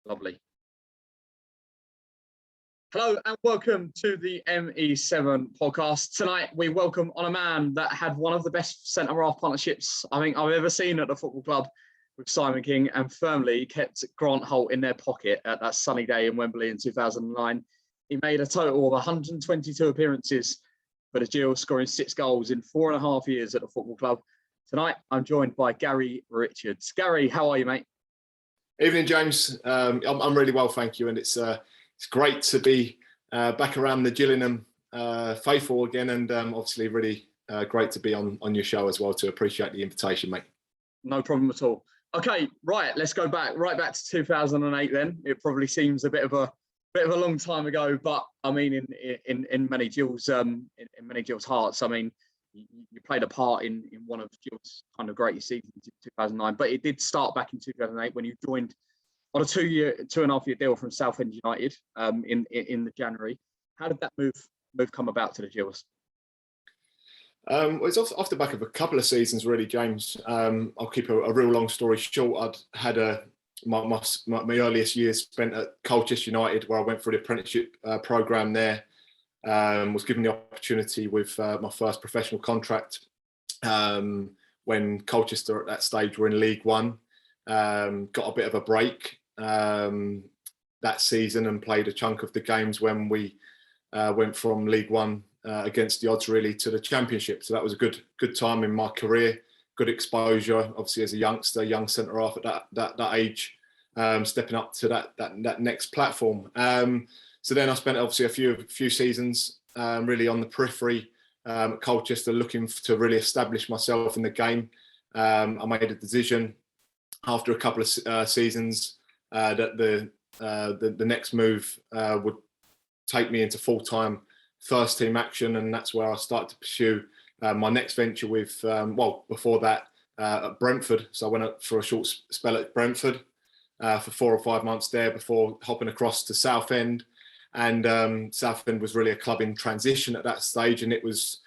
Lovely. Hello and welcome to the ME7 podcast. Tonight we welcome on a man that had one of the best centre-half partnerships I think I've ever seen at the football club with Simon King, and firmly kept Grant Holt in their pocket at that sunny day in Wembley in 2009. He made a total of 122 appearances for the Gills, scoring 6 goals in 4.5 years at the football club. Tonight I'm joined by Gary Richards. Gary, how are you, mate? Evening, James. I'm really well, thank you, and it's great to be back around the Gillingham faithful again, and obviously really great to be on your show as well. To appreciate the invitation, mate. No problem at all. Okay, right. Let's go back to 2008. Then it probably seems a bit of a long time ago, but I mean, in many Gills hearts, I mean, you played a part in one of Gills' kind of greatest seasons in 2009. But it did start back in 2008 when you joined on a 2.5 year deal from Southend United in the January. How did that move come about to the Gills? Well, it's off the back of a couple of seasons, really, James. I'll keep a real long story short. I'd had my earliest years spent at Colchester United, where I went through the apprenticeship programme there. Was given the opportunity with my first professional contract when Colchester at that stage were in League One. Got a bit of a break that season and played a chunk of the games when we went from League One against the odds really to the Championship. So that was a good time in my career, good exposure. Obviously, as a youngster, young centre half at that age, stepping up to that next platform. So then I spent obviously a few seasons really on the periphery at Colchester, looking to really establish myself in the game. I made a decision after a couple of seasons that the next move would take me into full-time first team action, and that's where I started to pursue my next venture with before that at Brentford. So I went up for a short spell at Brentford for 4 or 5 months there before hopping across to Southend. And Southend was really a club in transition at that stage, and it was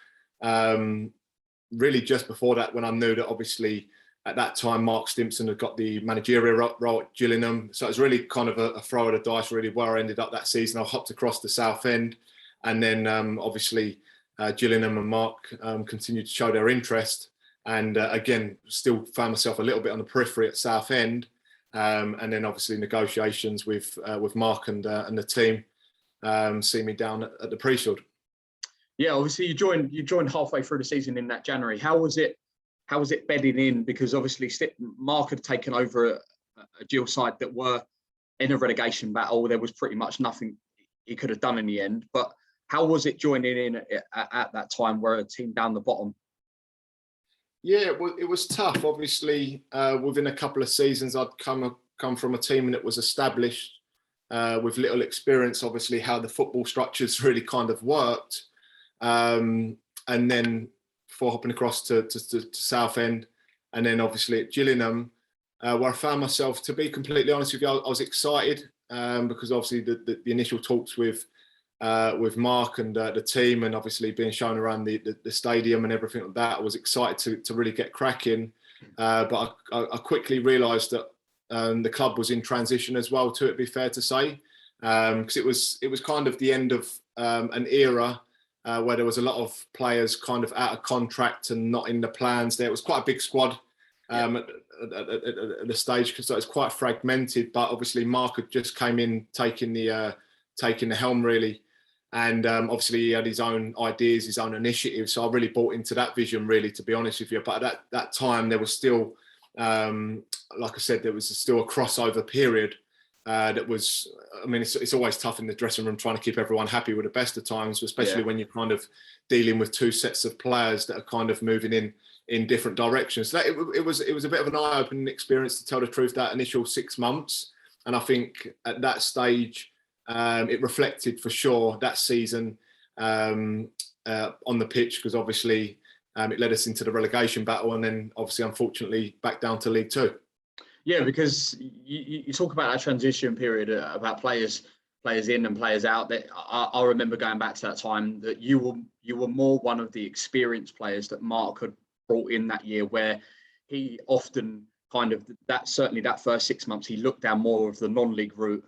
really just before that when I knew that obviously at that time Mark Stimpson had got the managerial role at Gillingham. So it was really kind of a throw of the dice really where I ended up that season. I hopped across to Southend, and then obviously Gillingham and Mark continued to show their interest, and again still found myself a little bit on the periphery at Southend, and then obviously negotiations with Mark and the team see me down at the Priestfield. Yeah, obviously you joined halfway through the season in that January. How was it bedding in? Because obviously Mark had taken over a Gill side that were in a relegation battle. There was pretty much nothing he could have done in the end. But how was it joining in at that time where a team down the bottom? Yeah, it was tough. Obviously, within a couple of seasons, I'd come from a team that was established with little experience, obviously, how the football structures really kind of worked. And then before hopping across to Southend, and then obviously at Gillingham, where I found myself, to be completely honest with you, I was excited because obviously the initial talks with Mark and the team, and obviously being shown around the stadium and everything like that, I was excited to really get cracking. But I quickly realised that the club was in transition as well, to it be fair to say, because it was kind of the end of an era where there was a lot of players kind of out of contract and not in the plans. There was quite a big squad at the stage, because it was quite fragmented. But obviously Mark had just came in taking the helm really, and obviously he had his own ideas, his own initiatives. So I really bought into that vision really, to be honest with you. But at that time there was still, like I said, there was still a crossover period that was, I mean, it's always tough in the dressing room trying to keep everyone happy with the best of times, especially when you're kind of dealing with two sets of players that are kind of moving in different directions. So it was a bit of an eye-opening experience, to tell the truth, that initial 6 months. And I think at that stage, it reflected for sure that season on the pitch, because obviously it led us into the relegation battle, and then obviously, unfortunately, back down to League Two. Yeah, because you talk about that transition period about players in and players out. That I remember going back to that time, that you were more one of the experienced players that Mark had brought in that year, where he often kind of that, certainly that first 6 months, he looked down more of the non-league route.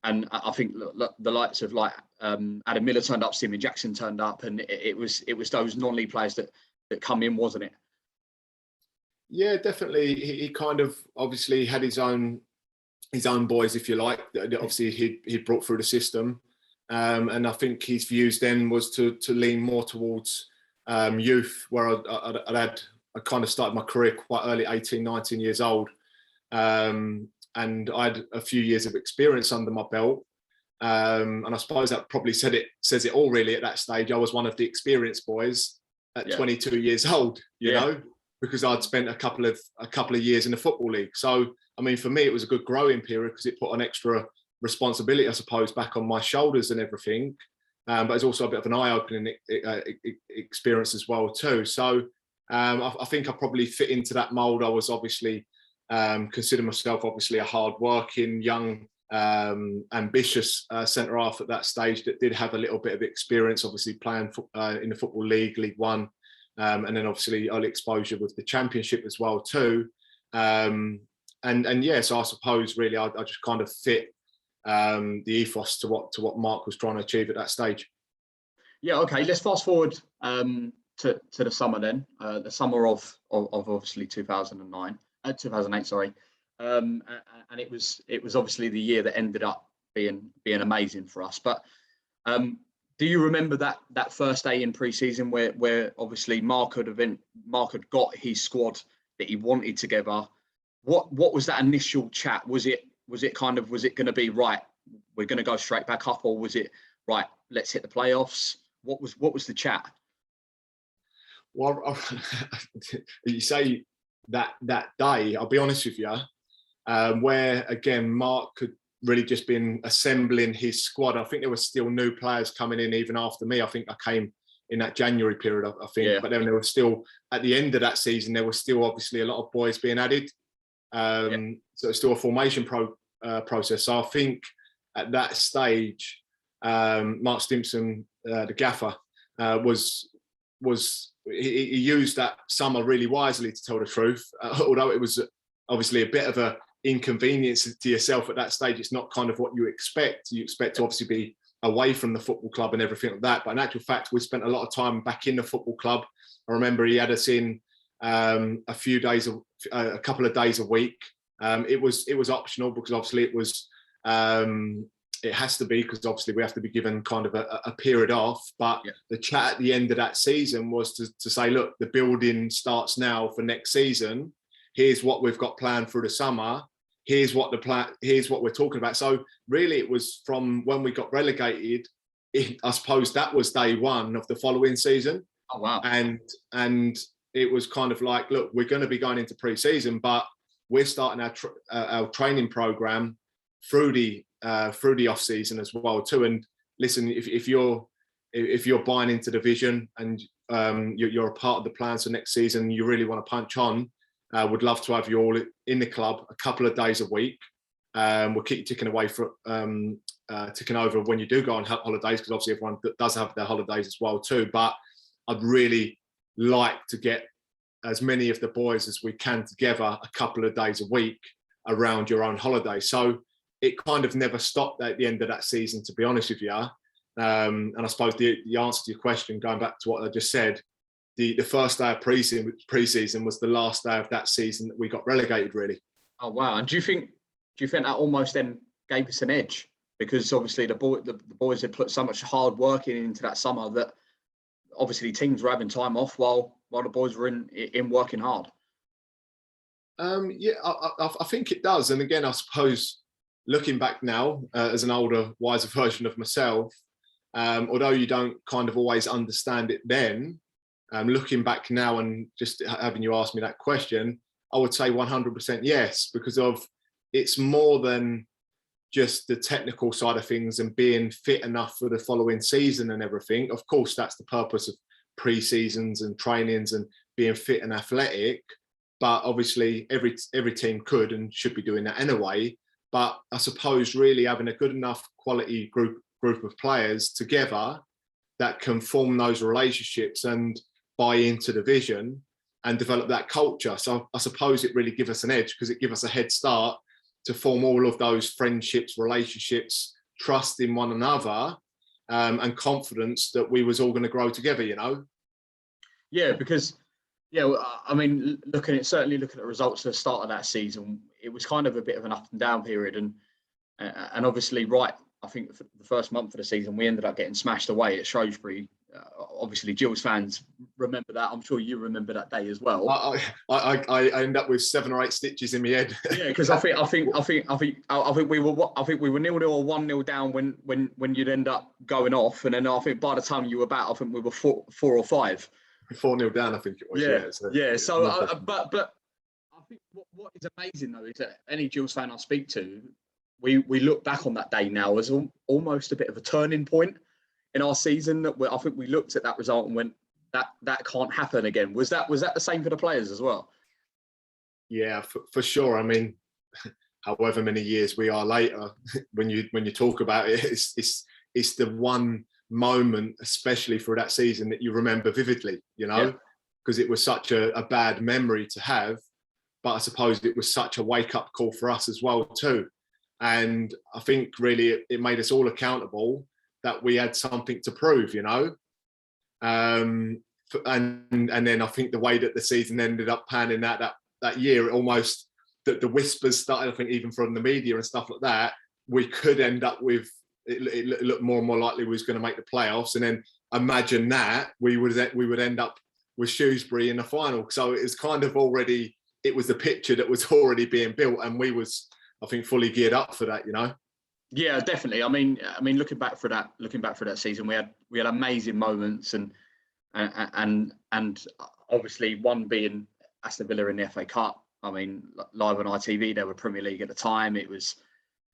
And I think the likes of like Adam Miller turned up, Simon Jackson turned up, and it was those non-league players that come in, wasn't it? Yeah, definitely. He kind of obviously had his own boys, if you like, that obviously he'd brought through the system. And I think his views then was to lean more towards youth, where I kind of started my career quite early, 18, 19 years old. And I had a few years of experience under my belt. And I suppose that probably says it all really at that stage. I was one of the experienced boys at 22 years old, you know, because I'd spent a couple of years in the Football League. So, I mean, for me, it was a good growing period because it put an extra responsibility, I suppose, back on my shoulders and everything. But it's also a bit of an eye-opening experience as well too. So I think I probably fit into that mould. I was obviously consider myself obviously a hard-working, young, ambitious centre-half at that stage that did have a little bit of experience, obviously playing in the Football League, League One, and then obviously early exposure with the Championship as well too. And yeah, so I suppose really I just kind of fit the ethos to what Mark was trying to achieve at that stage. Yeah, okay. Let's fast forward to the summer then, the summer of obviously 2008, sorry, and it was obviously the year that ended up being amazing for us. But do you remember that first day in pre-season where obviously Mark had got his squad that he wanted together? What was that initial chat? Was it going to be right, we're going to go straight back up, or was it right, let's hit the playoffs? What was the chat? Well, you say that day, I'll be honest with you, where again Mark had really just been assembling his squad. I think there were still new players coming in even after me. I think I came in that January period, I think. Yeah. But then there was still, at the end of that season, there was still obviously a lot of boys being added. So it's still a formation process. So I think at that stage, Mark Stimpson, the gaffer, he used that summer really wisely, to tell the truth. Although it was obviously a bit of a inconvenience to yourself at that stage. It's not kind of what you expect. You expect to obviously be away from the football club and everything like that. But in actual fact, we spent a lot of time back in the football club. I remember he had us in a couple of days a week. It was optional because obviously it was. It has to be because obviously we have to be given kind of a period off. But the chat at the end of that season was to say, look, the building starts now for next season. Here's what we've got planned for the summer. Here's what we're talking about. So really it was from when we got relegated, I suppose that was day one of the following season. Oh, wow. And it was kind of like, look, we're going to be going into pre-season, but we're starting our training program through the off season as well too. And listen, if you're buying into the vision and you're a part of the plans for next season, you really want to punch on, would love to have you all in the club a couple of days a week. We'll keep you ticking over when you do go on holidays, because obviously everyone does have their holidays as well too. But I'd really like to get as many of the boys as we can together a couple of days a week around your own holiday. So it kind of never stopped at the end of that season, to be honest with you. And I suppose the answer to your question, going back to what I just said, the first day of pre-season was the last day of that season that we got relegated, really. Oh, wow. And do you think that almost then gave us an edge? Because obviously the boys had put so much hard work into that summer that obviously teams were having time off while the boys were in working hard. Yeah, I think it does. And again, I suppose looking back now as an older, wiser version of myself, although you don't kind of always understand it then, looking back now and just having you ask me that question, I would say 100% yes, because it's more than just the technical side of things and being fit enough for the following season and everything. Of course, that's the purpose of pre-seasons and trainings and being fit and athletic. But obviously, every team could and should be doing that anyway. But I suppose really having a good enough quality group of players together that can form those relationships and buy into the vision and develop that culture. So I suppose it really gives us an edge because it gives us a head start to form all of those friendships, relationships, trust in one another, and confidence that we was all going to grow together, you know? Yeah, because, I mean, looking at the results at the start of that season, it was kind of a bit of an up and down period. And obviously, I think for the first month of the season, we ended up getting smashed away at Shrewsbury. Obviously, Gills fans remember that. I'm sure you remember that day as well. I end up with 7 or 8 stitches in my head. Yeah, because I think we were 0-0 or 1-0 down when you'd end up going off, and then I think by the time you were back, I think we were 4 or 5. 4-0 down, I think it was. Yeah. So, but I think what is amazing though is that any Gills fan I speak to, we look back on that day now as almost a bit of a turning point in our season. That I think we looked at that result and went, that can't happen again. Was that the same for the players as well? Yeah, for sure. I mean, however many years we are later, when you talk about it, it's the one moment, especially for that season, that you remember vividly, you know, because it was such a bad memory to have. But I suppose it was such a wake-up call for us as well too. And I think really it made us all accountable that we had something to prove, you know. And then I think the way that the season ended up panning that year, it almost the whispers started, I think, even from the media and stuff like that, we could end up with it looked more and more likely we was going to make the playoffs. And then imagine that we would end up with Shrewsbury in the final. So it was kind of already, it was the picture that was already being built, and we was, I think, fully geared up for that, you know. Yeah, definitely. I mean, looking back for that season, we had amazing moments, and obviously one being Aston Villa in the FA Cup. I mean, live on ITV, they were Premier League at the time. It was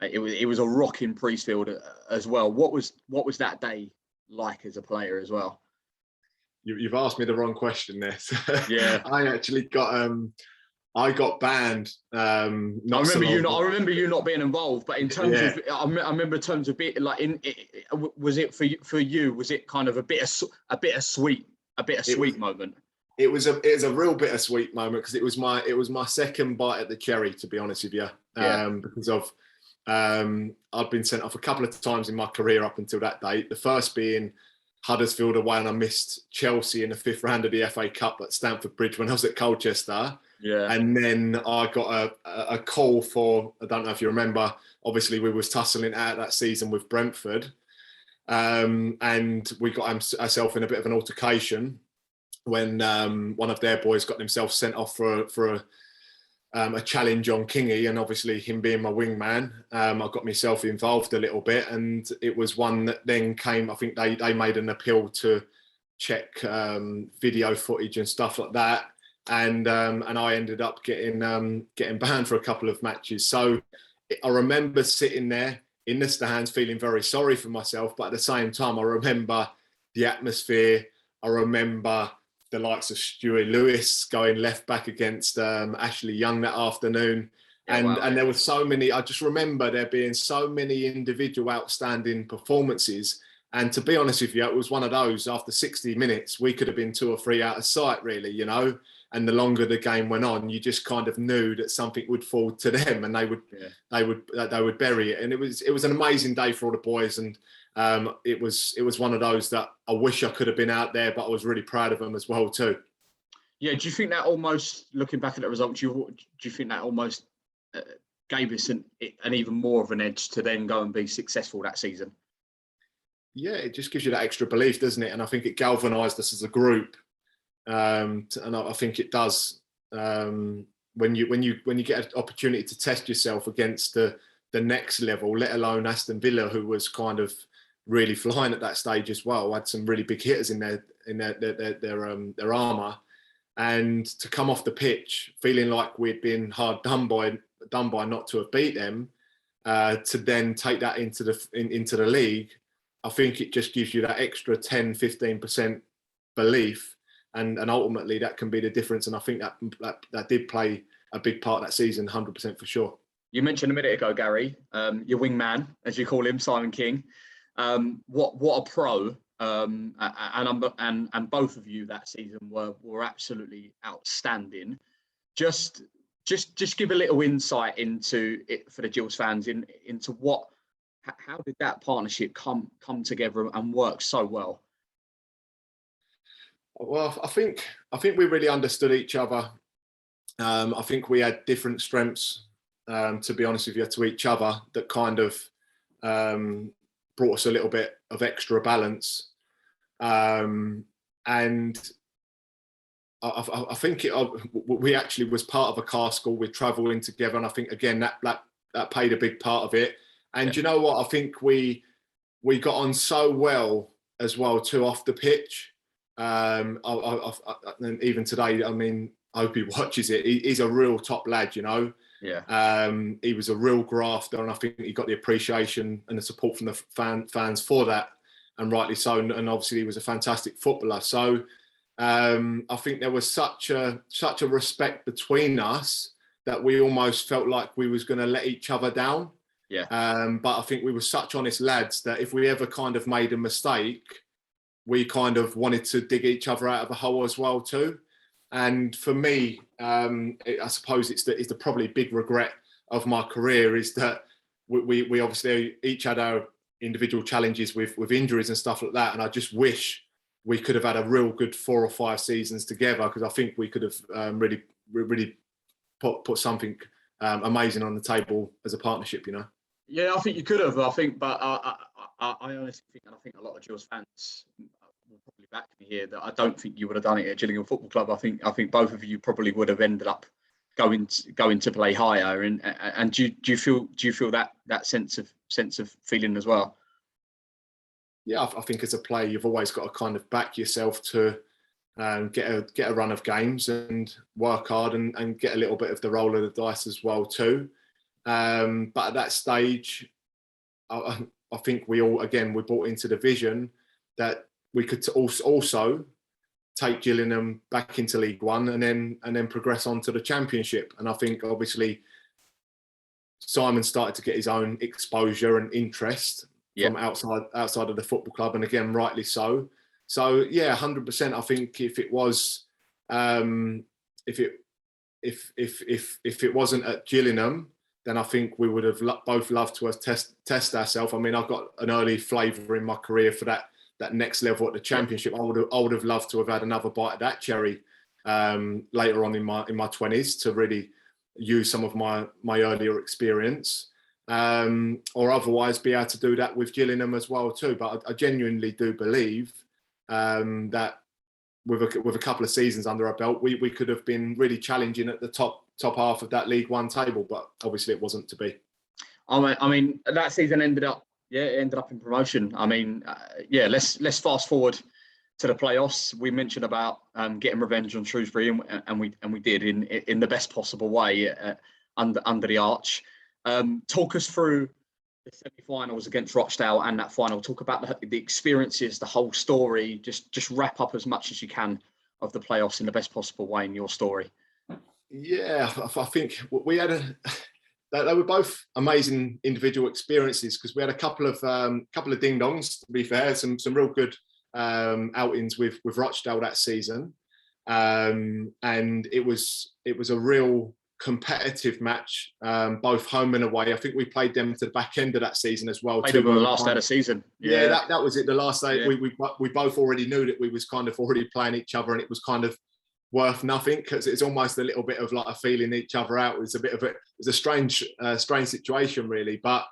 a rocking Priestfield as well. What was that day like as a player as well? You've asked me the wrong question there. Yeah, I actually I got banned. I remember you not being involved, but in terms of, I remember in terms of bit like was it for you? Was it kind of a bittersweet moment? It was a real bittersweet moment because it was my second bite at the cherry, to be honest with you. Because of I'd been sent off a couple of times in my career up until that date. The first being Huddersfield away, and I missed Chelsea in the 5th round of the FA Cup at Stamford Bridge when I was at Colchester. Yeah. And then I got a call for, I don't know if you remember, obviously we was tussling out that season with Brentford. And we got ourselves in a bit of an altercation when one of their boys got himself sent off for a challenge on Kingy, and obviously him being my wingman, I got myself involved a little bit, and it was one that then came, I think they made an appeal to check video footage and stuff like that, and I ended up getting banned for a couple of matches. So I remember sitting there in the stands feeling very sorry for myself, but at the same time I remember the atmosphere. I remember the likes of Stuart Lewis going left back against Ashley Young that afternoon. And there were so many, I just remember there being so many individual outstanding performances. And to be honest with you, it was one of those, after 60 minutes, we could have been 2 or 3 out of sight, really, you know. And the longer the game went on, you just kind of knew that something would fall to them, and they would bury it. And it was an amazing day for all the boys. And it was one of those that I wish I could have been out there, but I was really proud of them as well too. Yeah, do you think that almost, looking back at the result, do you think that almost gave us an even more of an edge to then go and be successful that season? Yeah, it just gives you that extra belief, doesn't it? And I think it galvanised us as a group, and I think it does when you get an opportunity to test yourself against the next level, let alone Aston Villa, who was kind of really flying at that stage as well. Had some really big hitters in their armour, and to come off the pitch feeling like we'd been hard done by not to have beat them, to then take that into the league, I think it just gives you that extra 10-15% belief, and ultimately that can be the difference. And I think that did play a big part that season, 100% for sure. You mentioned a minute ago, Gary, your wingman, as you call him, Simon King. What a pro and both of you that season were absolutely outstanding. Just give a little insight into it for the Gills fans into how did that partnership come together and work so well? Well, I think we really understood each other. I think we had different strengths, to be honest with you, to each other that kind of brought us a little bit of extra balance. And I think we actually was part of a car school. We're traveling together, and I think again that played a big part of it. And you know what? I think we got on so well as well too off the pitch. And even today, I mean, I hope he watches it. He's a real top lad, you know. Yeah. He was a real grafter, and I think he got the appreciation and the support from the fans for that, and rightly so. And obviously, he was a fantastic footballer. So I think there was such a respect between us that we almost felt like we was going to let each other down. Yeah. But I think we were such honest lads that if we ever kind of made a mistake, we kind of wanted to dig each other out of a hole as well too. And for me, I suppose it's the probably big regret of my career is that we obviously each had our individual challenges with injuries and stuff like that. And I just wish we could have had a real good 4 or 5 seasons together, because I think we could have really put something amazing on the table as a partnership, you know. Yeah, I think you could have. I think, but I honestly think, and I think a lot of Gills fans will probably back me here, that I don't think you would have done it at Gillingham Football Club. I think both of you probably would have ended up going to play higher. And do you feel that sense of feeling as well? Yeah, I think as a player, you've always got to kind of back yourself to get a run of games and work hard and get a little bit of the roll of the dice as well too. But at that stage, I think we bought into the vision that we could also take Gillingham back into League One and then progress on to the Championship. And I think obviously Simon started to get his own exposure and interest from outside of the football club, and again, rightly so. So yeah, 100%. I think if it was, if it wasn't at Gillingham, then I think we would have both loved to have test ourselves. I mean, I've got an early flavour in my career for that next level at the Championship. I would have loved to have had another bite of that cherry later on in my 20s to really use some of my earlier experience. Or otherwise be able to do that with Gillingham as well too. But I genuinely do believe that with a couple of seasons under our belt, we could have been really challenging at the top half of that League One table. But obviously it wasn't to be. I mean that season ended up in promotion. I mean, let's fast forward to the playoffs. We mentioned about getting revenge on Shrewsbury, and we did in the best possible way under the arch. Talk us through the semi-finals against Rochdale and that final. Talk about the experiences, the whole story. Just wrap up as much as you can of the playoffs in the best possible way in your story. Yeah, I think we had they were both amazing individual experiences, because we had a couple of ding dongs. To be fair, some real good outings with Rochdale that season, and it was a real competitive match, both home and away. I think we played them to the back end of that season as well. Played them the last day of the season. Yeah, that was it. The last day, we both already knew that we was kind of already playing each other, and it was kind of worth nothing, because it's almost a little bit of like a feeling each other out. It was a strange situation really, but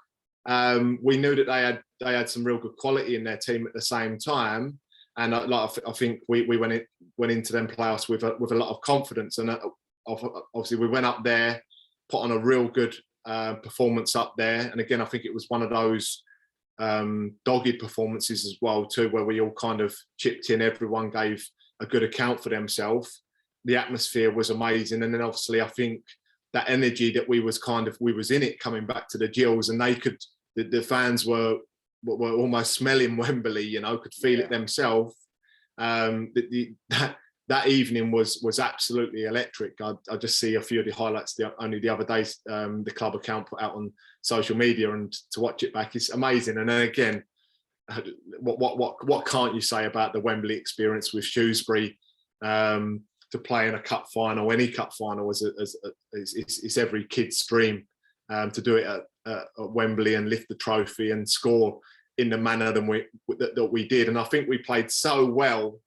we knew that they had some real good quality in their team at the same time, and I think we went into them playoffs with a lot of confidence. And obviously we went up there, put on a real good performance up there, and again I think it was one of those dogged performances as well too, where we all kind of chipped in. Everyone gave a good account for themselves. The atmosphere was amazing, and then obviously I think that energy that we was in it coming back to the Gills, and the fans were almost smelling Wembley, you know, could feel it themselves. That evening was absolutely electric. I just see a few of the highlights only the other day, the club account put out on social media, and to watch it back is amazing. And then again, what can't you say about the Wembley experience with Shrewsbury? To play in a cup final, any cup final, is every kid's dream. To do it at Wembley and lift the trophy and score in the manner that we did. And I think we played so well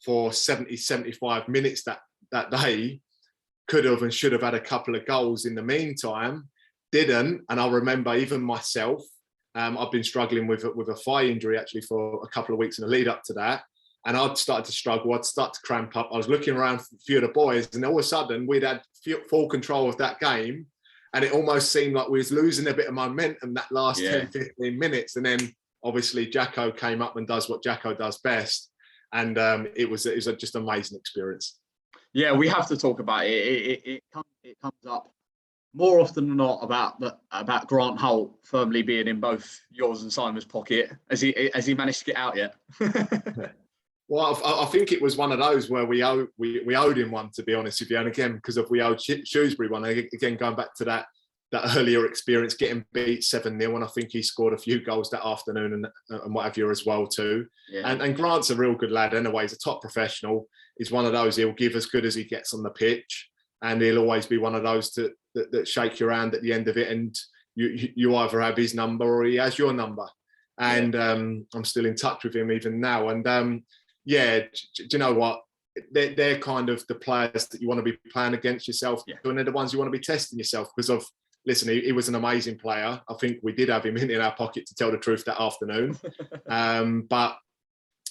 for 70, 75 minutes that day. Could have and should have had a couple of goals in the meantime. Didn't. And I remember even myself, I've been struggling with a thigh injury actually for a couple of weeks in the lead up to that. And I'd started to struggle. I'd start to cramp up. I was looking around for a few of the boys, and all of a sudden we'd had full control of that game. And it almost seemed like we was losing a bit of momentum that last 10, 15 minutes. And then obviously Jacko came up and does what Jacko does best. And it was just an amazing experience. Yeah, we have to talk about it. It comes up more often than not about Grant Holt firmly being in both yours and Simon's pocket. Has he managed to get out yet? Well, I think it was one of those where we owed him one, to be honest with you. And again, because we owed Shrewsbury one. Again, going back to that earlier experience, getting beat 7-0, and I think he scored a few goals that afternoon and what have you as well too. Yeah. And Grant's a real good lad anyway. He's a top professional. He's one of those, he'll give as good as he gets on the pitch, and he'll always be one of those that shake your hand at the end of it, and you either have his number or he has your number. And I'm still in touch with him even now. And do you know what? They're kind of the players that you want to be playing against yourself, and they're the ones you want to be testing yourself because of. Listen, he was an amazing player. I think we did have him in our pocket, to tell the truth, that afternoon. But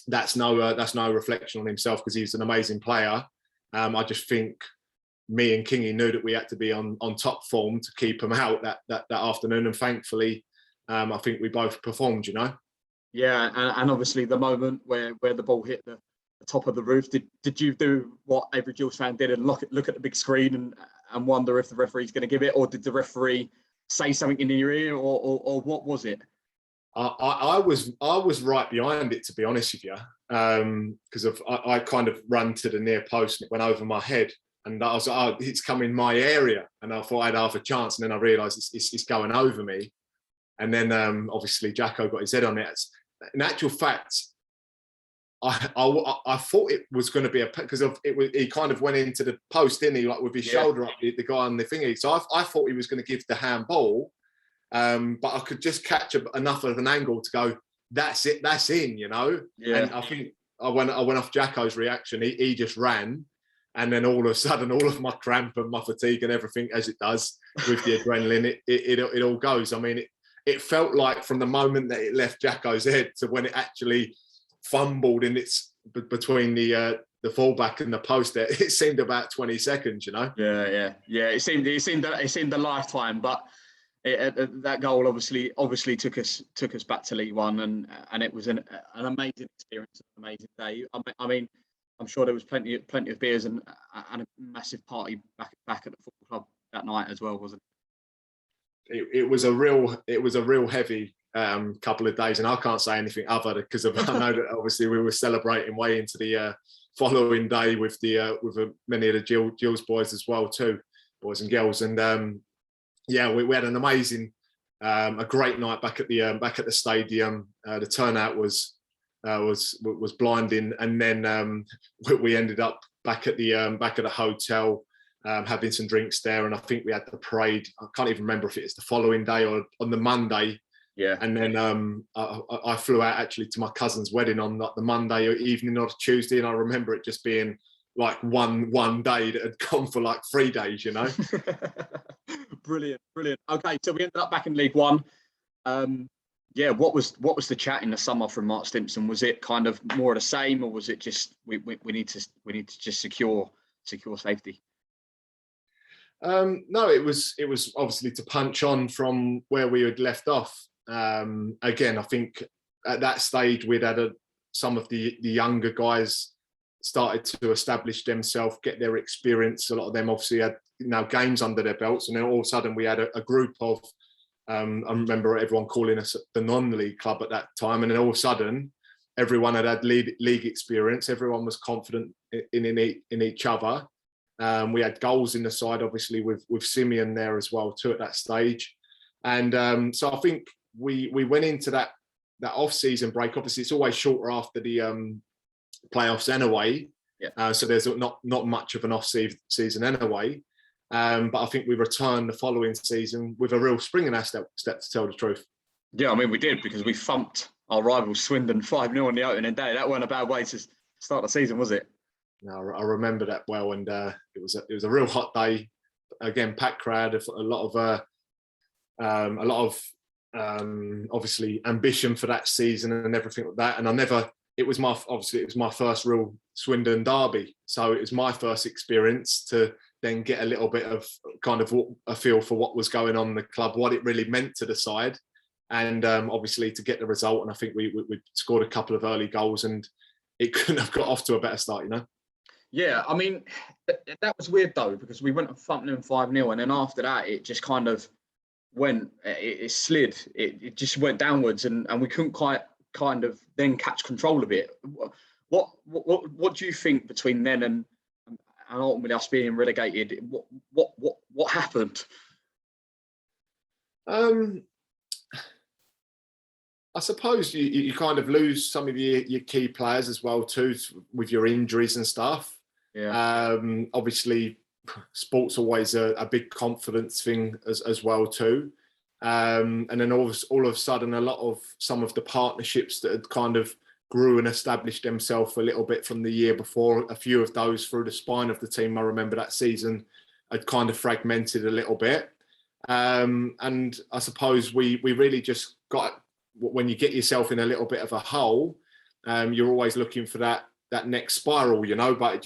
that's no reflection on himself, because he's an amazing player. I just think me and Kingy knew that we had to be on top form to keep him out that afternoon, and thankfully, I think we both performed. You know. Yeah, and obviously the moment where the ball hit the top of the roof, did you do what every Gills fan did and look at the big screen and wonder if the referee's going to give it, or did the referee say something in your ear, or what was it? I was right behind it, to be honest with you, because I kind of ran to the near post and it went over my head, and I was like, oh, it's come in my area, and I thought I'd have a chance, and then I realised it's going over me, and then obviously Jacko got his head on it. In actual fact, I thought it was going to be because he kind of went into the post, didn't he, like with his shoulder up, the guy on the thingy. So I thought he was going to give the handball, but I could just catch enough of an angle to go, that's it, that's in, you know. Yeah. And I think I went off Jacko's reaction. He just ran, and then all of a sudden, all of my cramp and my fatigue and everything, as it does with the adrenaline, it all goes. I mean, it felt like from the moment that it left Jacko's head to when it actually fumbled in its between the fullback and the post there, it seemed about 20 seconds, you know. Yeah. It seemed a lifetime, but that goal obviously took us back to League One, and it was an amazing experience, an amazing day. I mean, I'm sure there was plenty of beers and a massive party back at the football club that night as well, wasn't it? It was a real heavy couple of days, and I can't say anything other because I know that obviously we were celebrating way into the following day with many of the Gills boys as well too, boys and girls, and we had an amazing, a great night back at the stadium. The turnout was blinding, and then we ended up back at the hotel. Having some drinks there, and I think we had the parade. I can't even remember if it was the following day or on the Monday. Yeah. And then I flew out actually to my cousin's wedding on like the Monday evening or Tuesday, and I remember it just being like one day that had gone for like 3 days, you know. Brilliant. Okay, so we ended up back in League One. What was the chat in the summer from Mark Stimpson? Was it kind of more of the same, or was it just we need to just secure safety? No, it was obviously to punch on from where we had left off. Again, I think at that stage we'd had some of the younger guys started to establish themselves, get their experience. A lot of them obviously had games under their belts, and then all of a sudden we had a group of I remember everyone calling us the non-league club at that time, and then all of a sudden everyone had league experience. Everyone was confident in each other. We had goals in the side, obviously, with Simeon there as well too at that stage, and so I think we went into that that off-season break, obviously it's always shorter after the playoffs anyway. Yeah. So there's not much of an off-season anyway. But I think we returned the following season with a real spring in our step, to tell the truth. Yeah, I mean, we did, because we thumped our rival Swindon 5-0 on the opening day. That wasn't a bad way to start the season, was it? No, I remember that well, and it was a real hot day. Again, packed crowd, a lot of obviously ambition for that season and everything like that. And it was my first real Swindon derby, so it was my first experience to then get a little bit of kind of a feel for what was going on in the club, what it really meant to the side, and obviously to get the result. And I think we scored a couple of early goals, and it couldn't have got off to a better start, you know. Yeah, I mean, that was weird though, because we went and thumped them 5-0, and then after that, it just kind of went, it slid, it just went downwards, and we couldn't quite kind of then catch control of it. What do you think between then and ultimately us being relegated? What happened? I suppose you kind of lose some of your key players as well too, with your injuries and stuff. Yeah. Obviously, sport's always a big confidence thing as well too. And then all of a sudden, some of the partnerships that had kind of grew and established themselves a little bit from the year before, a few of those through the spine of the team, I remember that season, had kind of fragmented a little bit. And I suppose we really just got, when you get yourself in a little bit of a hole, you're always looking for that next spiral, you know, but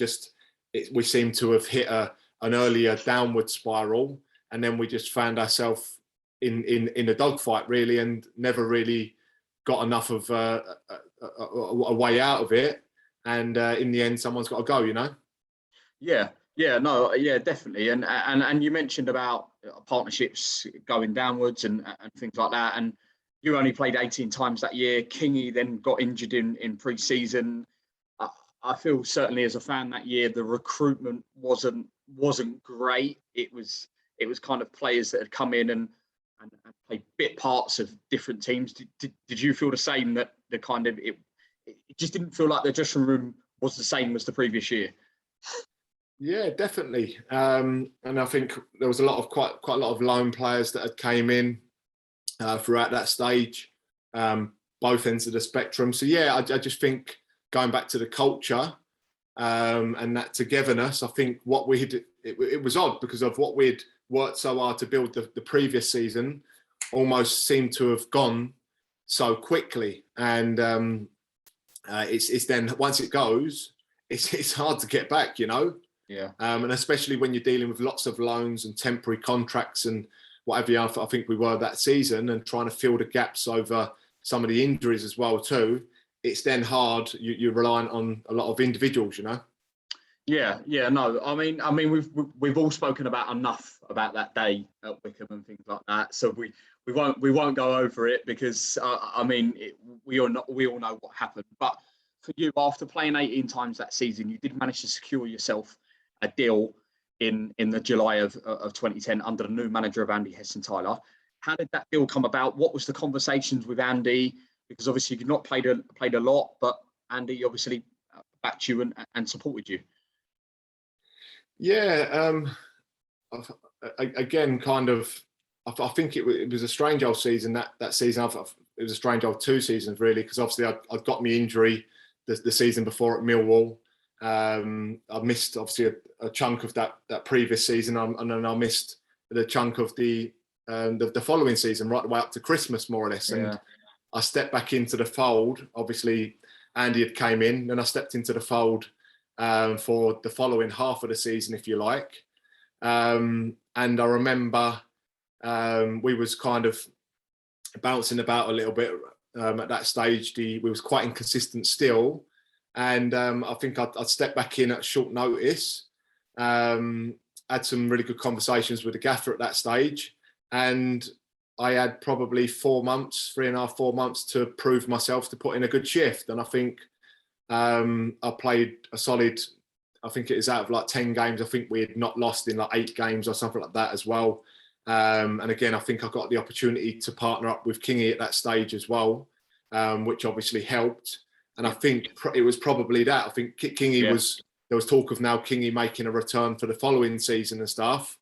we seem to have hit an earlier downward spiral, and then we just found ourselves in a dogfight really, and never really got enough of a way out of it. And in the end, someone's got to go, you know. Yeah, no, yeah, definitely. And you mentioned about partnerships going downwards and things like that. And you only played 18 times that year. Kingy then got injured in pre-season. I feel certainly as a fan that year, the recruitment wasn't great. It was kind of players that had come in and played bit parts of different teams. Did you feel the same, that the kind of it just didn't feel like the dressing room was the same as the previous year? Yeah, definitely. And I think there was quite a lot of loan players that had came in throughout that stage, both ends of the spectrum. So yeah, I just think, going back to the culture and that togetherness, I think it was odd, because of what we'd worked so hard to build the previous season, almost seemed to have gone so quickly. And it's then, once it goes, it's hard to get back, you know. Yeah. And especially when you're dealing with lots of loans and temporary contracts and whatever, I think we were that season, and trying to fill the gaps over some of the injuries as well too. It's then hard. You're reliant on a lot of individuals, you know. Yeah, no. I mean, we've all spoken about enough about that day at Wickham and things like that. So we won't go over it, because I mean, we all know what happened. But for you, after playing 18 times that season, you did manage to secure yourself a deal in the July of 2010 under the new manager of Andy Heston-Tyler. How did that deal come about? What was the conversations with Andy? Because obviously you've not played a lot, but Andy obviously backed you and supported you. Yeah, again, kind of, I think it was a strange old season that season. It was a strange old 2 seasons really, because obviously I'd got my injury the season before at Millwall. I missed obviously a chunk of that previous season, and then I missed the chunk of the following season, right the way up to Christmas, more or less. And I stepped back into the fold. Obviously, Andy had came in, and I stepped into the fold for the following half of the season, if you like. And I remember we was kind of bouncing about a little bit at that stage. We was quite inconsistent still. And I think I'd stepped back in at short notice, had some really good conversations with the gaffer at that stage. And I had probably 3.5, 4 months to prove myself, to put in a good shift. And I think I played a solid, I think it is out of like 10 games, I think we had not lost in like 8 games or something like that as well. And again, I think I got the opportunity to partner up with Kingy at that stage as well. which obviously helped. And I think it was probably that. I think Kingy there was talk of now Kingy making a return for the following season and stuff.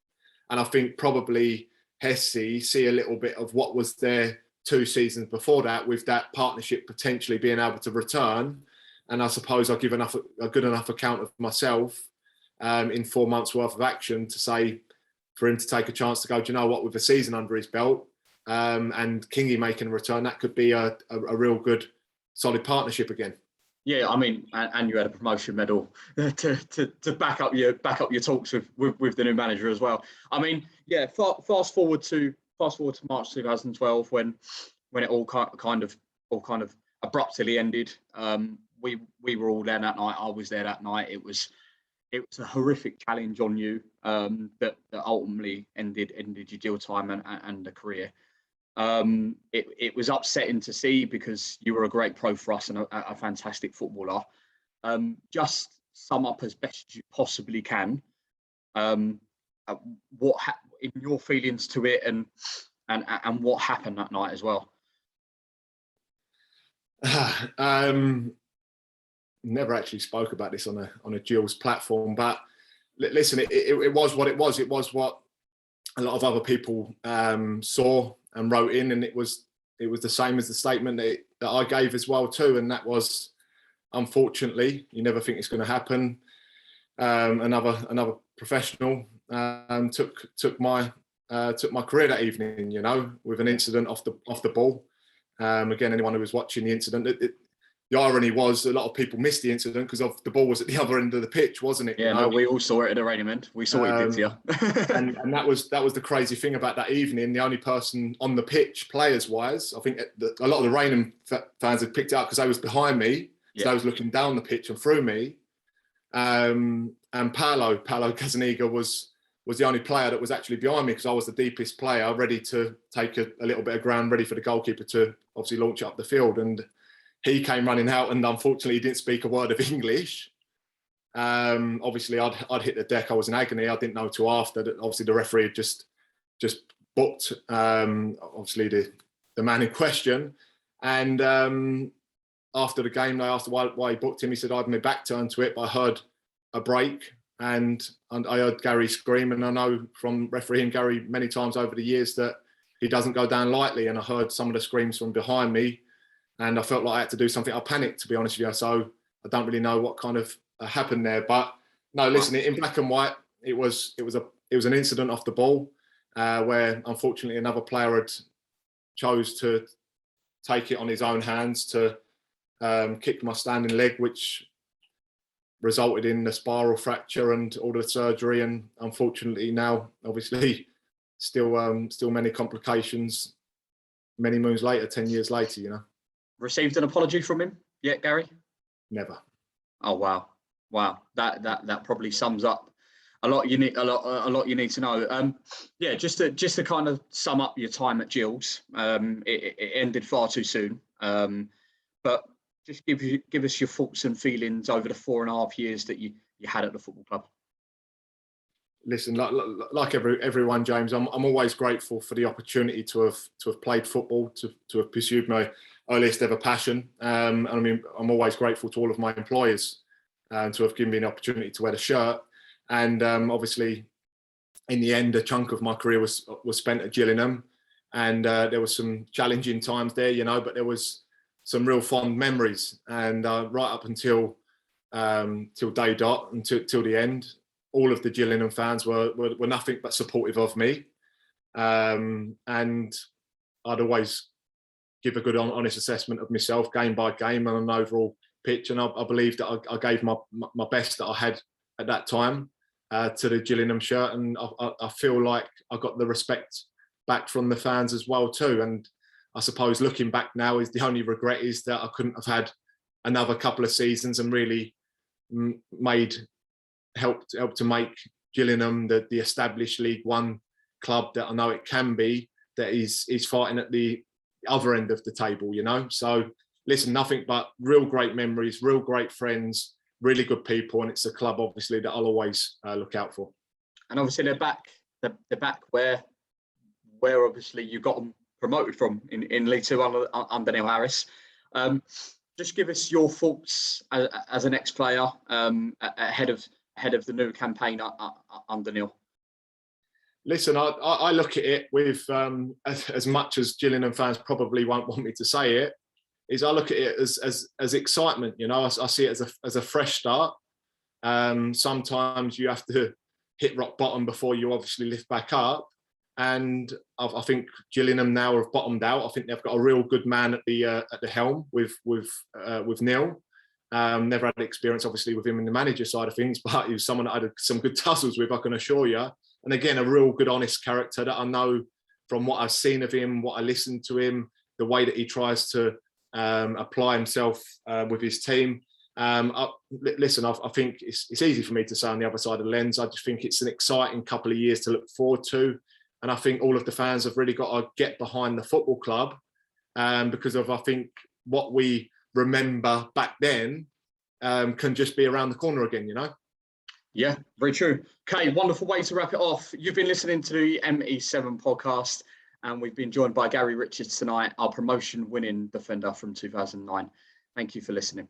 And I think probably Hesse see a little bit of what was there 2 seasons before that, with that partnership potentially being able to return. And I suppose I'll give a good enough account of myself in 4 months worth of action to say, for him to take a chance to go, do you know what, with a season under his belt and Kingy making a return, that could be a real good, solid partnership again. Yeah, I mean, and you had a promotion medal to back up your talks with the new manager as well. I mean, yeah. Fast forward to March 2012 when it all kind of abruptly ended. We were all there that night. I was there that night. It was a horrific challenge on you that ultimately ended your deal time and the career. It was upsetting to see because you were a great pro for us and a fantastic footballer. Just sum up as best you possibly can what in your feelings to it and what happened that night as well. Never actually spoke about this on a Gills platform, but listen, it was what it was. It was what a lot of other people saw and wrote in, and it was the same as the statement that I gave as well too, and that was, unfortunately, you never think it's going to happen. Another professional took my career that evening, you know, with an incident off the ball. Again, anyone who was watching the incident, the irony was a lot of people missed the incident because the ball was at the other end of the pitch, wasn't it? Yeah, no, we all saw it at the Rainham end. We saw it did to you. and that was the crazy thing about that evening. The only person on the pitch, players-wise, I think a lot of the Rainham fans had picked it up because they was behind me, so they was looking down the pitch and through me. And Paolo Casaniga was the only player that was actually behind me because I was the deepest player, ready to take a little bit of ground, ready for the goalkeeper to obviously launch it up the field. And he came running out, and unfortunately, he didn't speak a word of English. Obviously, I'd hit the deck. I was in agony. I didn't know till after that. Obviously, the referee had just booked. Obviously, the man in question. And after the game, they asked why he booked him. He said, "I had my back turned to it, but I heard a break, and I heard Gary scream. And I know from refereeing Gary many times over the years that he doesn't go down lightly. And I heard some of the screams from behind me." And I felt like I had to do something. I panicked, to be honest with you. So I don't really know what kind of happened there. But no, listen, in black and white, it was an incident off the ball where unfortunately another player had chose to take it on his own hands to kick my standing leg, which resulted in the spiral fracture and all the surgery. And unfortunately now, obviously, still many complications many moons later, 10 years later, you know. Received an apology from him yet, Gary? Never. Oh wow! That probably sums up a lot you need to know. Yeah, just to kind of sum up your time at Gills. It ended far too soon. But just give us your thoughts and feelings over the 4.5 years that you had at the football club. Listen, like everyone, James, I'm always grateful for the opportunity to have played football, to have pursued my earliest ever passion. I mean, I'm always grateful to all of my employers to have given me an opportunity to wear the shirt. And obviously, in the end, a chunk of my career was spent at Gillingham, and there was some challenging times there, you know, but there was some real fond memories. And right up until till day dot and till the end, all of the Gillingham fans were nothing but supportive of me, and I'd always give a good, honest assessment of myself, game by game, and an overall pitch. And I believe that I gave my best that I had at that time to the Gillingham shirt, and I feel like I got the respect back from the fans as well too. And I suppose looking back now, is the only regret is that I couldn't have had another couple of seasons and really helped to make Gillingham the established League One club that I know it can be, that is fighting at the other end of the table, you know. So listen, nothing but real great memories, real great friends, really good people, and it's a club obviously that I'll always look out for. And obviously they're back where obviously you got them promoted from in League Two under Neil Harris. Just give us your thoughts as an ex-player ahead of the new campaign under Neil. Listen, I look at it with as much as Gillingham fans probably won't want me to say it. Is I look at it as excitement. You know, I see it as a fresh start. Sometimes you have to hit rock bottom before you obviously lift back up. And I think Gillingham now have bottomed out. I think they've got a real good man at the helm with Neil. Never had experience, obviously, with him in the manager side of things, but he was someone that I had some good tussles with, I can assure you. And again, a real good, honest character that I know from what I've seen of him, what I listened to him, the way that he tries to apply himself with his team. Listen, I think it's easy for me to say on the other side of the lens. I just think it's an exciting couple of years to look forward to. And I think all of the fans have really got to get behind the football club because of, I think, what we remember back then can just be around the corner again, you know? Yeah, very true. Okay, wonderful way to wrap it off. You've been listening to the ME7 podcast, and we've been joined by Gary Richards tonight, our promotion-winning defender from 2009. Thank you for listening.